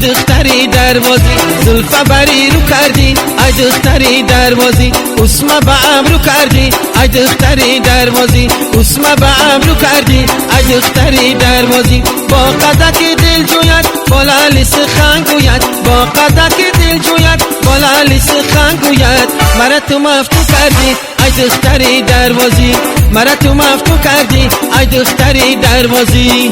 دختری دروازی زلفا بری رو کردی ای دختری دروازی اسم به ابرو کردی ای دختری دروازی اسم به ابرو کردی ای دختری دروازی با قدک دل جوید بالا لیس خنگوید با قدک دل جوید بالا لیس خنگوید مرا تو مفتو کردی ای دختری دروازی مرا تو مفتو کردی ای دختری دروازی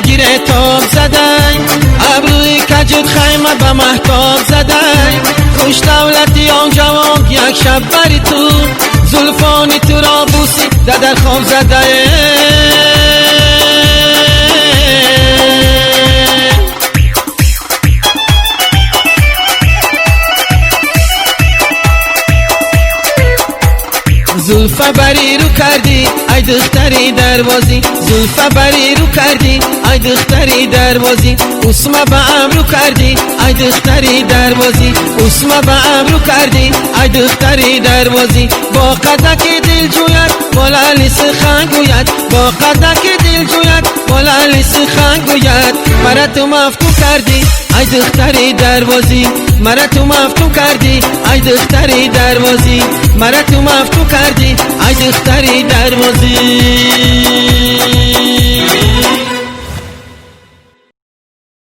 گیره تاب زدن ابروی کجت خیمه به محتاب زدن خوش دولتی آن جوان یک شب بری تو زلفانی تو را بوسی در خواب زده زلفا بری رو کردی ای دختری دروازی زلفا بری رو کردی ای دختری دروازی اسم به ابرو کردی ای دختری دروازی اسم به ابرو کردی ای دختری دروازی با قدک دل جوید بالا لیس خنگوید با قدک دل جوید بالا لیس خنگوید مرا تو مفتو کردی ای دختری دروازی مرا تو مفتو کردی ای دختری دروازی مرا تو مفتو کردی ای دختری دروازی